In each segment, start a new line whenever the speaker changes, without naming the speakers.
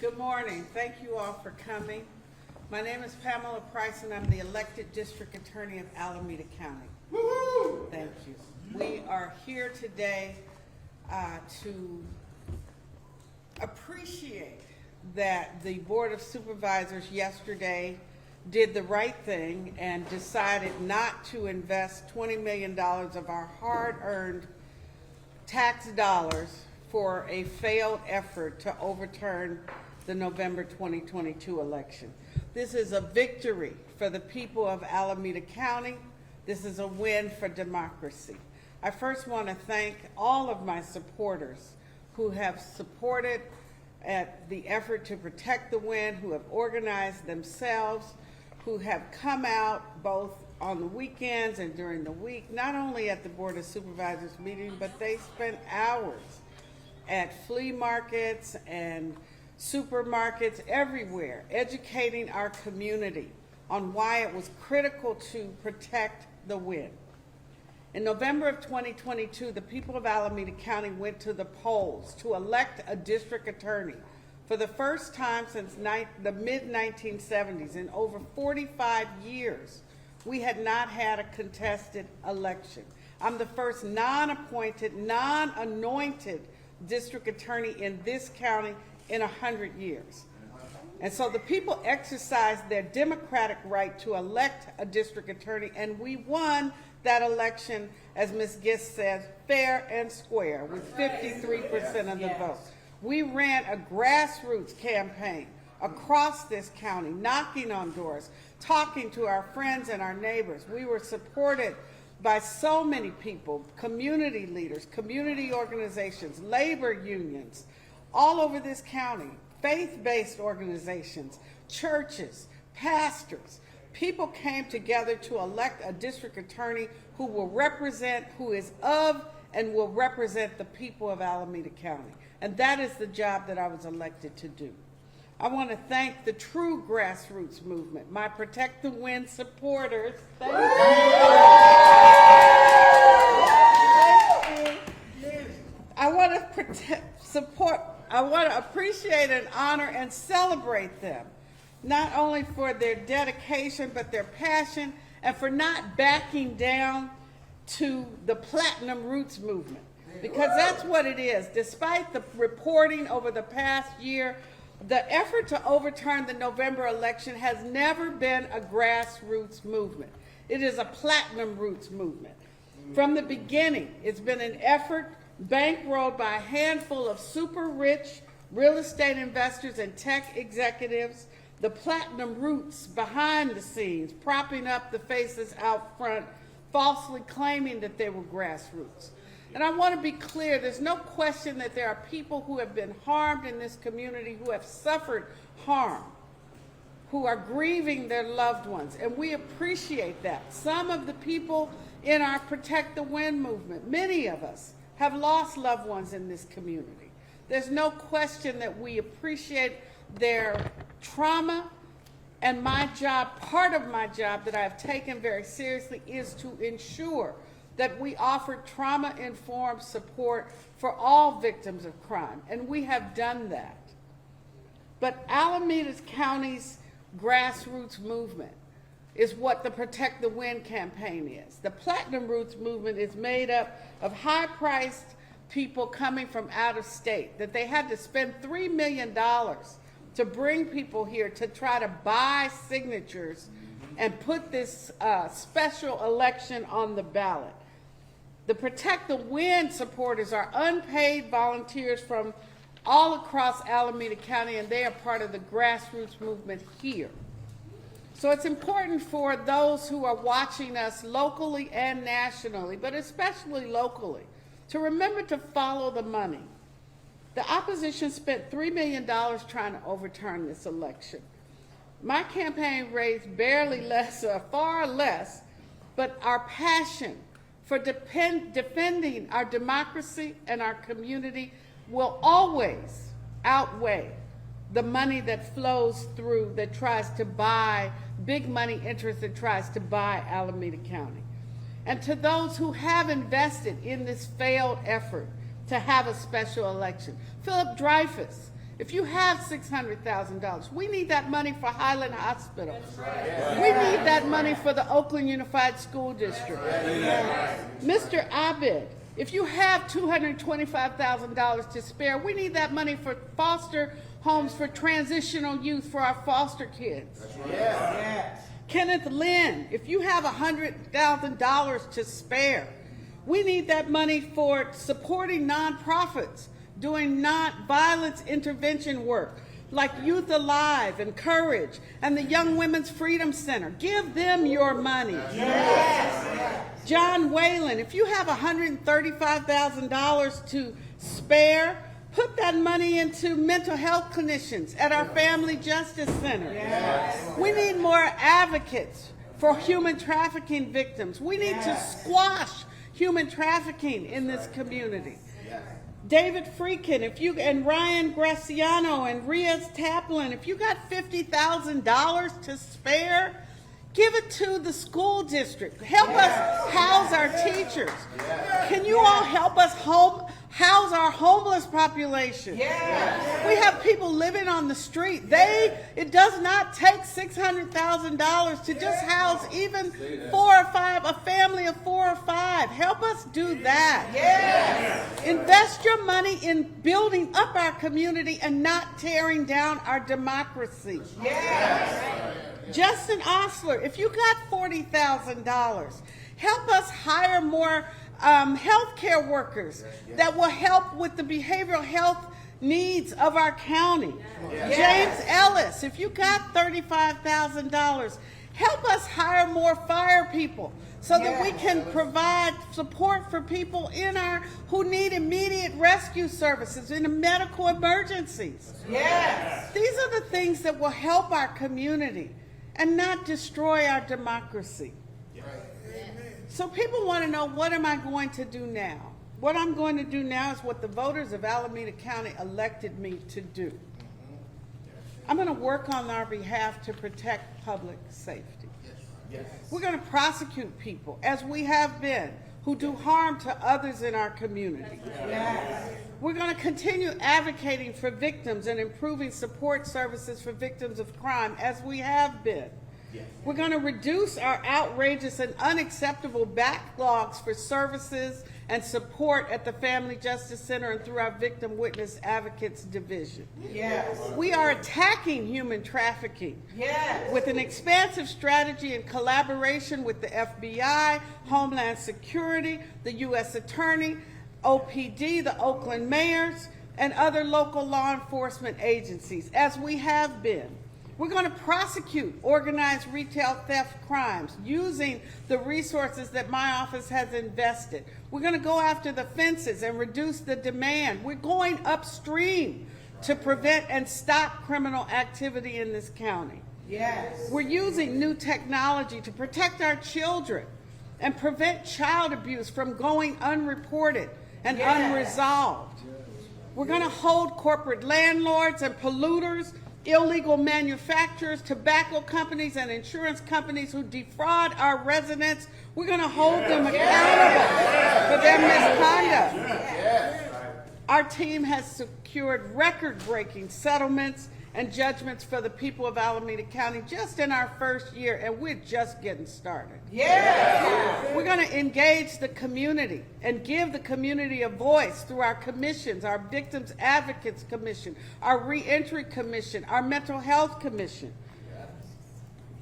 Good morning. Thank you all for coming. My name is Pamela Price, and I'm the elected district attorney of Alameda County. Woo-hoo! Thank you. We are here today to appreciate that the Board of Supervisors yesterday did the right thing and decided not to invest $20 million of our hard-earned tax dollars for a failed effort to overturn the November 2022 election. This is a victory for the people of Alameda County. This is a win for democracy. I first want to thank all of my supporters who have supported at the effort to protect the win, who have organized themselves, who have come out both on the weekends and during the week, not only at the Board of Supervisors meeting, but they spent hours at flea markets and supermarkets everywhere, educating our community on why it was critical to protect the win. In November of 2022, the people of Alameda County went to the polls to elect a district attorney for the first time since the mid-1970s. In over 45 years, we had not had a contested election. I'm the first non-appointed, non-anointed district attorney in this county in 100 years. And so the people exercised their democratic right to elect a district attorney, and we won that election, as Ms. Gist said, fair and square, with 53% of the vote. We ran a grassroots campaign across this county, knocking on doors, talking to our friends and our neighbors. We were supported by so many people, community leaders, community organizations, labor unions, all over this county, faith-based organizations, churches, pastors. People came together to elect a district attorney who will represent, who is of and will represent the people of Alameda County. And that is the job that I was elected to do. I want to thank the true grassroots movement, my Protect the Win supporters. Thank you. I want to appreciate and honor and celebrate them, not only for their dedication, but their passion, and for not backing down to the Platinum Roots movement, because that's what it is. Despite the reporting over the past year, the effort to overturn the November election has never been a grassroots movement. It is a Platinum Roots movement. From the beginning, it's been an effort bankrolled by a handful of super rich real estate investors and tech executives, the Platinum Roots behind the scenes, propping up the faces out front, falsely claiming that they were grassroots. And I want to be clear, there's no question that there are people who have been harmed in this community, who have suffered harm, who are grieving their loved ones, and we appreciate that. Some of the people in our Protect the Win movement, many of us, have lost loved ones in this community. There's no question that we appreciate their trauma, and my job, part of my job that I've taken very seriously, is to ensure that we offer trauma-informed support for all victims of crime, and we have done that. But Alameda County's grassroots movement is what the Protect the Win campaign is. The Platinum Roots movement is made up of high-priced people coming from out of state, that they had to spend $3 million to bring people here to try to buy signatures and put this special election on the ballot. The Protect the Win supporters are unpaid volunteers from all across Alameda County, and they are part of the grassroots movement here. So it's important for those who are watching us locally and nationally, but especially locally, to remember to follow the money. The opposition spent $3 million trying to overturn this election. My campaign raised barely less, or far less, but our passion for defending our democracy and our community will always outweigh the money that flows through, that tries to buy, big money interest that tries to buy Alameda County. And to those who have invested in this failed effort to have a special election, Philip Dreyfus If you have $600,000, we need that money for Highland Hospital. We need that money for the Oakland Unified School District. Mr. Abed, if you have $225,000 to spare, we need that money for foster homes for transitional youth for our foster kids. Kenneth Lynn, if you have $100,000 to spare, we need that money for supporting nonprofits doing non-violence intervention work like Youth Alive and Courage and the Young Women's Freedom Center. Give them your money. John Whalen, if you have $135,000 to spare, put that money into mental health clinicians at our Family Justice Center. We need more advocates for human trafficking victims. We need to squash human trafficking in this community. David Freakin, and Ryan Graciano and Riaz Taplin, if you got $50,000 to spare, give it to the school district. Help us house our teachers. Can you all help us house our homeless population? We have people living on the street. It does not take $600,000 to just house even 4 or 5, a family of 4 or 5. Help us do that. Invest your money in building up our community and not tearing down our democracy. Justin Osler, if you got $40,000, help us hire more healthcare workers that will help with the behavioral health needs of our county. James Ellis, if you got $35,000, help us hire more fire people so that we can provide support for people who need immediate rescue services in medical emergencies. These are the things that will help our community and not destroy our democracy. So people want to know, what am I going to do now? What I'm going to do now is what the voters of Alameda County elected me to do. I'm going to work on our behalf to protect public safety. We're going to prosecute people, as we have been, who do harm to others in our community. We're going to continue advocating for victims and improving support services for victims of crime, as we have been. We're going to reduce our outrageous and unacceptable backlogs for services and support at the Family Justice Center and through our Victim Witness Advocates Division. We are attacking human trafficking with an expansive strategy in collaboration with the FBI, Homeland Security, the U.S. Attorney, OPD, the Oakland mayors, and other local law enforcement agencies, as we have been. We're going to prosecute organized retail theft crimes using the resources that my office has invested. We're going to go after the fences and reduce the demand. We're going upstream to prevent and stop criminal activity in this county. We're using new technology to protect our children and prevent child abuse from going unreported and unresolved. We're going to hold corporate landlords and polluters, illegal manufacturers, tobacco companies, and insurance companies who defraud our residents. We're going to hold them accountable for their misconduct. Our team has secured record-breaking settlements and judgments for the people of Alameda County just in our first year, and we're just getting started. We're going to engage the community and give the community a voice through our commissions, our Victims Advocates Commission, our Reentry Commission, our Mental Health Commission.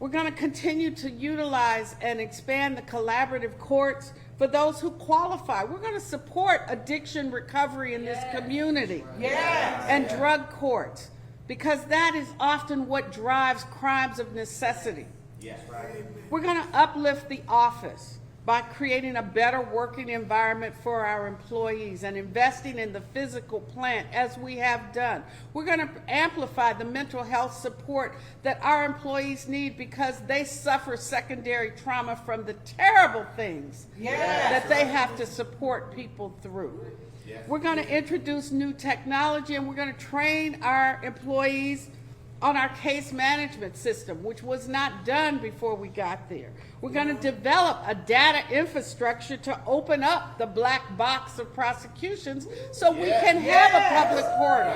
We're going to continue to utilize and expand the collaborative courts for those who qualify. We're going to support addiction recovery in this community and drug courts, because that is often what drives crimes of necessity. We're going to uplift the office by creating a better working environment for our employees and investing in the physical plant, as we have done. We're going to amplify the mental health support that our employees need, because they suffer secondary trauma from the terrible things that they have to support people through. We're going to introduce new technology, and we're going to train our employees on our case management system, which was not done before we got there. We're going to develop a data infrastructure to open up the black box of prosecutions so we can have a public portal.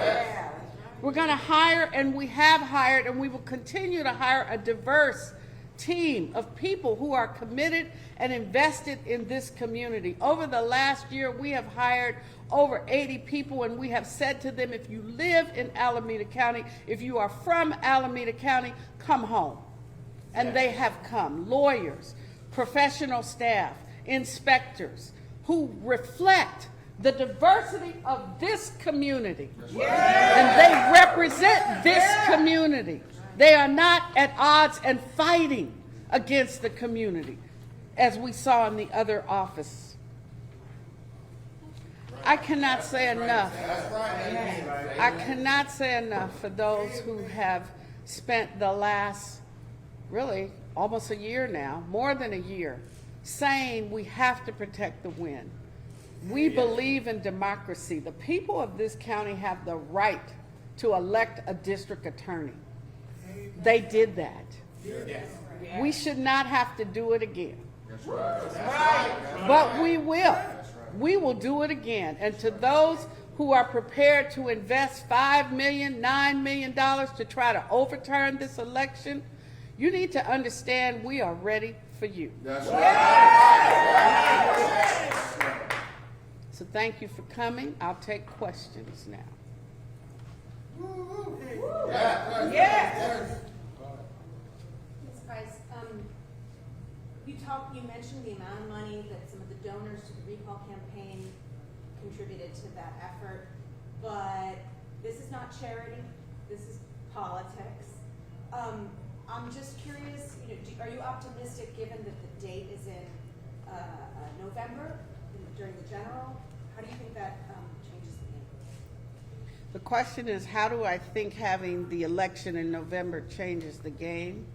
We're going to hire, and we have hired, and we will continue to hire a diverse team of people who are committed and invested in this community. Over the last year, we have hired over 80 people, and we have said to them, if you live in Alameda County, if you are from Alameda County, come home. And they have come. Lawyers, professional staff, inspectors, who reflect the diversity of this community. And they represent this community. They are not at odds and fighting against the community, as we saw in the other office. I cannot say enough. I cannot say enough for those who have spent the last, really, almost a year now, more than a year, saying we have to protect the win. We believe in democracy. The people of this county have the right to elect a district attorney. They did that. We should not have to do it again. But we will. We will do it again. And to those who are prepared to invest $5 million, $9 million to try to overturn this election, you need to understand we are ready for you. That's right. So thank you for coming. I'll take questions now.
Yes, guys. You mentioned the amount of money that some of the donors to the recall campaign contributed to that effort, but this is not charity. This is politics. I'm just curious. Are you optimistic, given that the date is in November during the general? How do you think that changes the game?
The question is, how do I think having the election in November changes the game?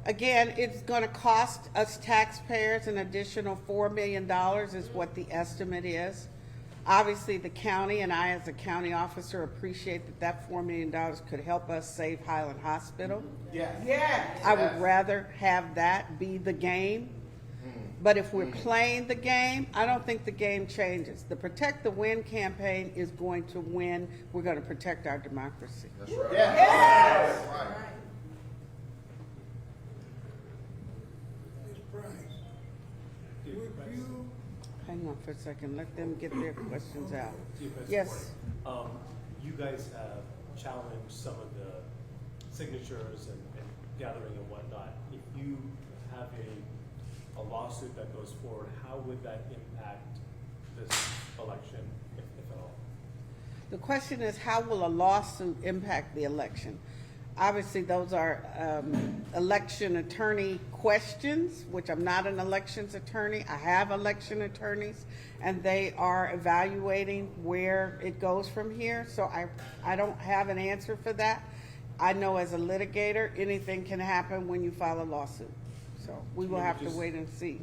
Again, it's going to cost us taxpayers an additional $4 million is what the estimate is. Obviously, the county and I as a county officer appreciate that that $4 million could help us save Highland Hospital. I would rather have that be the game. But if we're playing the game, I don't think the game changes. The Protect the Win campaign is going to win. We're going to protect our democracy.
That's right. Yes. That's right.
Hang on for a second. Let them get their questions out. Yes.
You guys have challenged some of the signatures and gathering and whatnot. If you have a lawsuit that goes forward, how would that impact this election, if at all?
The question is, how will a lawsuit impact the election? Obviously, those are election attorney questions, which I'm not an elections attorney. I have election attorneys, and they are evaluating where it goes from here. So I don't have an answer for that. I know as a litigator, anything can happen when you file a lawsuit. So we will have to wait and see.